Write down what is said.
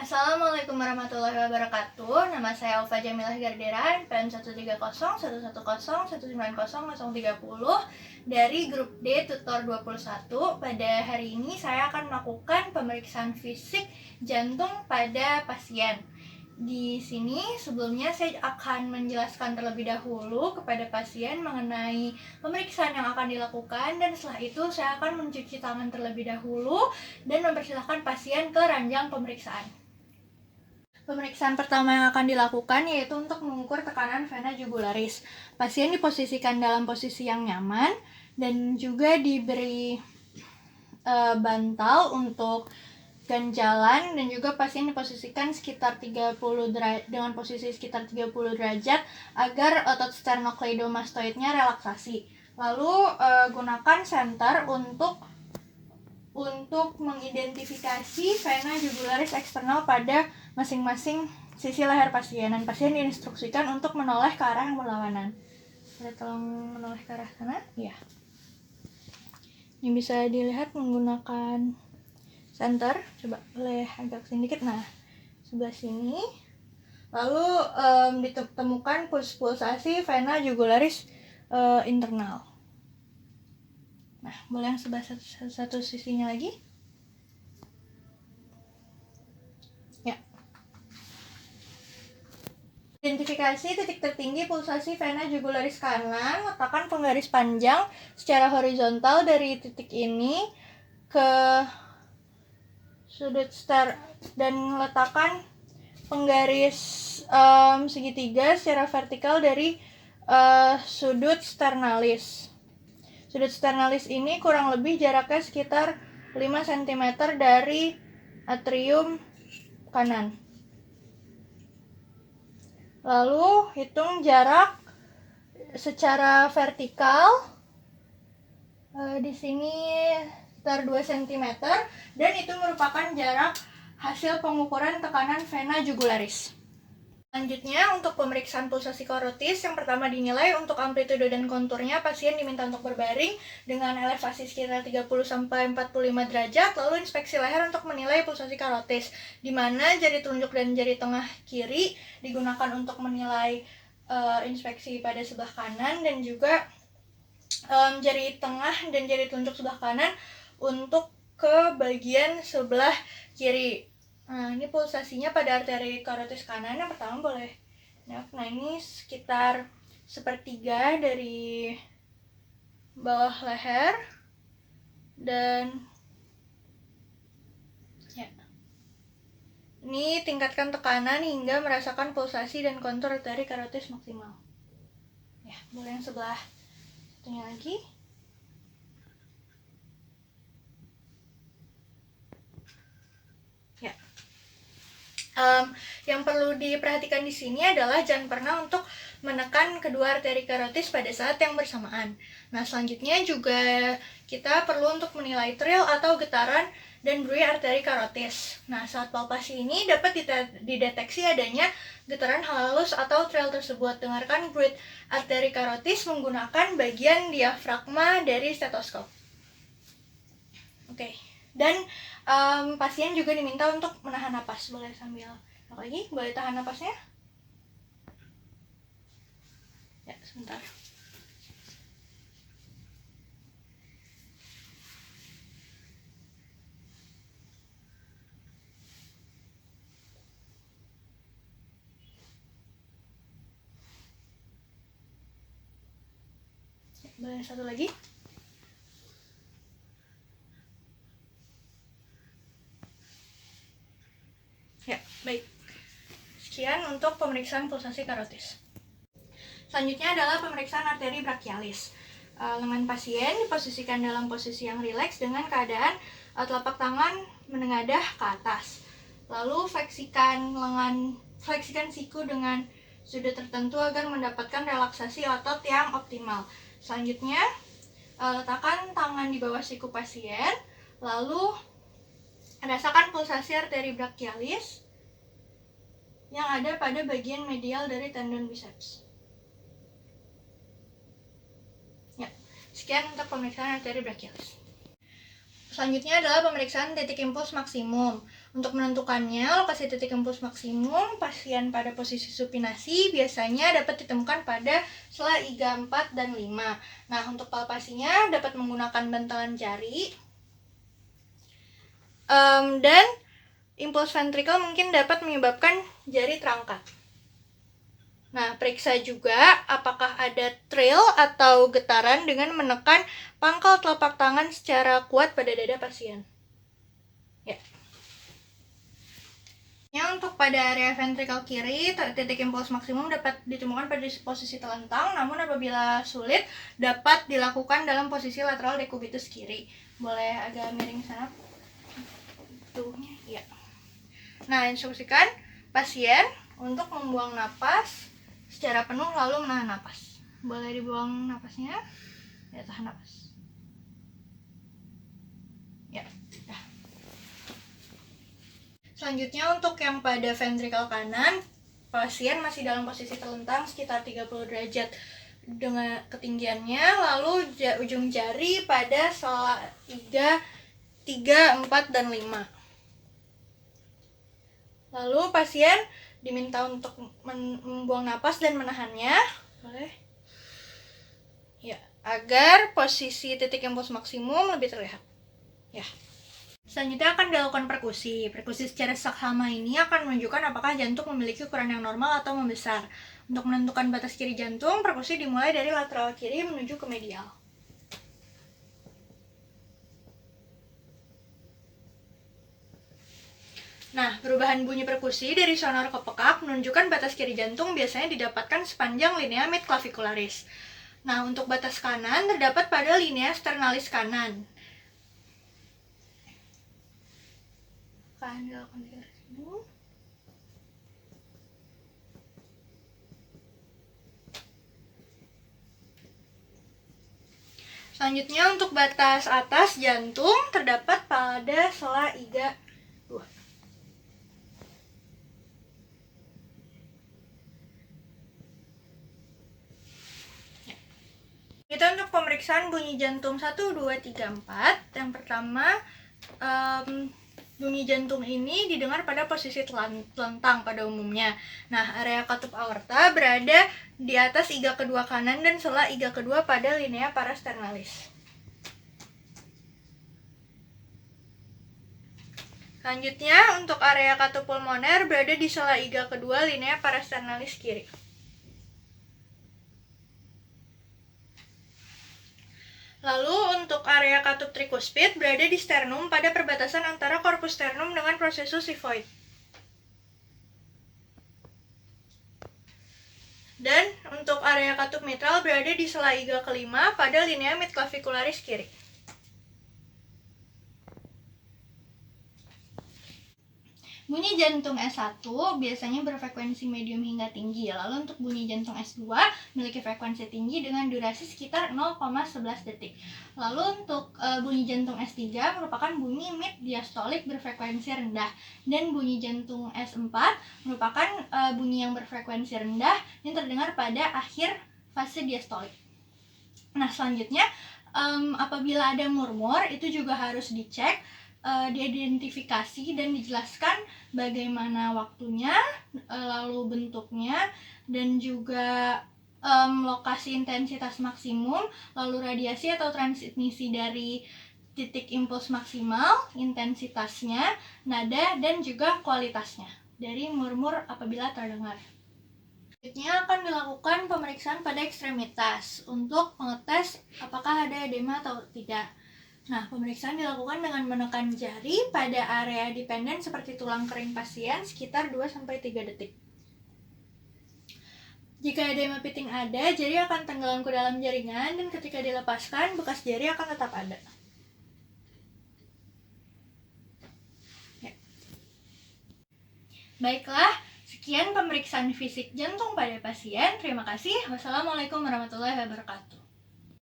Assalamualaikum warahmatullahi wabarakatuh. Nama saya Alfa Jamilah Garderan, PN 13011919030 dari grup D tutor 21. Pada hari ini saya akan melakukan pemeriksaan fisik jantung pada pasien. Di sini sebelumnya saya akan menjelaskan terlebih dahulu kepada pasien mengenai pemeriksaan yang akan dilakukan, dan setelah itu saya akan mencuci tangan terlebih dahulu dan mempersilahkan pasien ke ranjang pemeriksaan. Pemeriksaan pertama yang akan dilakukan yaitu untuk mengukur tekanan vena jugularis. Pasien diposisikan dalam posisi yang nyaman dan juga diberi bantal untuk ganjalan, dan juga pasien diposisikan sekitar 30 dengan posisi sekitar 30 derajat agar otot sternocleidomastoidnya relaksasi. Lalu gunakan senter untuk mengidentifikasi vena jugularis eksternal pada masing-masing sisi leher pasien, dan pasien diinstruksikan untuk menoleh ke arah yang berlawanan. Boleh tolong menoleh ke arah sana? Iya. Ini bisa dilihat menggunakan senter. Coba boleh agak sedikit. Nah, sebelah sini. Lalu ditemukan pulsasi vena jugularis internal. Nah, boleh yang sebelah satu sisinya lagi. Ya. Identifikasi titik tertinggi pulsasi vena jugularis kanan. Letakkan penggaris panjang secara horizontal dari titik ini ke sudut dan letakkan penggaris segitiga secara vertikal dari sudut sternalis. Sudut sternalis ini kurang lebih jaraknya sekitar 5 cm dari atrium kanan. Lalu hitung jarak secara vertikal di sini sekitar 2 cm, dan itu merupakan jarak hasil pengukuran tekanan vena jugularis. Selanjutnya, untuk pemeriksaan pulsasi karotis, yang pertama dinilai untuk amplitude dan konturnya. Pasien diminta untuk berbaring dengan elevasi sekitar 30-45 derajat, lalu inspeksi leher untuk menilai pulsasi karotis, di mana jari telunjuk dan jari tengah kiri digunakan untuk menilai inspeksi pada sebelah kanan, dan juga jari tengah dan jari telunjuk sebelah kanan untuk ke bagian sebelah kiri. Nah, ini pulsasinya pada arteri karotis kanan. Yang pertama boleh. Nah, ini sekitar sepertiga dari bawah leher, dan ya, ini tingkatkan tekanan hingga merasakan pulsasi dan kontur arteri karotis maksimal. Ya, boleh yang sebelah satunya lagi. Ya. Yang perlu diperhatikan di sini adalah jangan pernah untuk menekan kedua arteri karotis pada saat yang bersamaan. Nah, selanjutnya juga kita perlu untuk menilai trill atau getaran dan bruit arteri karotis. Nah, saat palpasi ini dapat dideteksi adanya getaran halus atau trill tersebut. Dengarkan bruit arteri karotis menggunakan bagian diafragma dari stetoskop. Oke. Dan pasien juga diminta untuk menahan napas. Boleh sambil lagi, boleh tahan napasnya? Ya, sebentar. Ya, boleh satu lagi. Ya, baik. Sekian untuk pemeriksaan pulsasi karotis. Selanjutnya adalah pemeriksaan arteri brachialis. Lengan pasien diposisikan dalam posisi yang rileks dengan keadaan telapak tangan menengadah ke atas. Lalu fleksikan siku dengan sudut tertentu agar mendapatkan relaksasi otot yang optimal. Selanjutnya, letakkan tangan di bawah siku pasien, lalu rasakan pulsasi arteri brachialis yang ada pada bagian medial dari tendon biceps. Ya, sekian untuk pemeriksaan arteri brachialis. Selanjutnya adalah pemeriksaan titik impuls maksimum. Untuk menentukannya, lokasi titik impuls maksimum pasien pada posisi supinasi biasanya dapat ditemukan pada sela iga 4 dan 5. Nah, untuk palpasinya dapat menggunakan bantalan jari. Dan impuls ventrikal mungkin dapat menyebabkan jari terangkat. Nah, periksa juga apakah ada trill atau getaran dengan menekan pangkal telapak tangan secara kuat pada dada pasien. Ya. Untuk pada area ventrikal kiri, titik impuls maksimum dapat ditemukan pada posisi telentang, namun apabila sulit dapat dilakukan dalam posisi lateral dekubitus kiri. Boleh agak miring sana. Tuhnya, ya. Nah, instruksikan pasien untuk membuang napas secara penuh lalu menahan napas. Boleh dibuang napasnya, ya, tahan napas. Ya, dah. Selanjutnya untuk yang pada ventrikal kanan, pasien masih dalam posisi telentang sekitar 30 derajat dengan ketinggiannya, lalu ujung jari pada sela iga 3, 4, dan 5. Lalu pasien diminta untuk membuang napas dan menahannya, boleh? Ya, agar posisi titik impuls maksimum lebih terlihat. Ya. Selanjutnya akan dilakukan perkusi. Perkusi secara seksama ini akan menunjukkan apakah jantung memiliki ukuran yang normal atau membesar. Untuk menentukan batas kiri jantung, perkusi dimulai dari lateral kiri menuju ke medial. Nah, perubahan bunyi perkusi dari sonor ke pekak menunjukkan batas kiri jantung biasanya didapatkan sepanjang linea mid clavicularis. Nah, untuk batas kanan terdapat pada linea sternalis kanan. Selanjutnya untuk batas atas jantung terdapat pada sela iga 2. Kita untuk pemeriksaan bunyi jantung 1, 2, 3, 4. Yang pertama, bunyi jantung ini didengar pada posisi telentang pada umumnya. Nah, area katup aorta berada di atas iga kedua kanan dan sela iga kedua pada linea parasternalis. Selanjutnya, untuk area katup pulmoner berada di sela iga kedua linea parasternalis kiri. Lalu untuk area katup trikuspid berada di sternum pada perbatasan antara korpus sternum dengan processus xiphoid. Dan untuk area katup mitral berada di sela iga kelima pada linea mid clavicularis kiri. Bunyi jantung S1 biasanya berfrekuensi medium hingga tinggi, lalu untuk bunyi jantung S2 memiliki frekuensi tinggi dengan durasi sekitar 0,11 detik. Lalu untuk bunyi jantung S3 merupakan bunyi mid diastolik berfrekuensi rendah, dan bunyi jantung S4 merupakan bunyi yang berfrekuensi rendah yang terdengar pada akhir fase diastolik. Nah, selanjutnya apabila ada murmur itu juga harus dicek, diidentifikasi dan dijelaskan bagaimana waktunya, lalu bentuknya, dan juga lokasi intensitas maksimum, lalu radiasi atau transmisi dari titik impuls maksimal, intensitasnya, nada, dan juga kualitasnya dari murmur apabila terdengar. Selanjutnya akan dilakukan pemeriksaan pada ekstremitas untuk mengetes apakah ada edema atau tidak. Nah, pemeriksaan dilakukan dengan menekan jari pada area dependen seperti tulang kering pasien sekitar 2-3 detik. Jika edema piting ada, jari akan tenggelam ke dalam jaringan, dan ketika dilepaskan, bekas jari akan tetap ada. Ya. Baiklah, sekian pemeriksaan fisik jantung pada pasien. Terima kasih. Wassalamualaikum warahmatullahi wabarakatuh.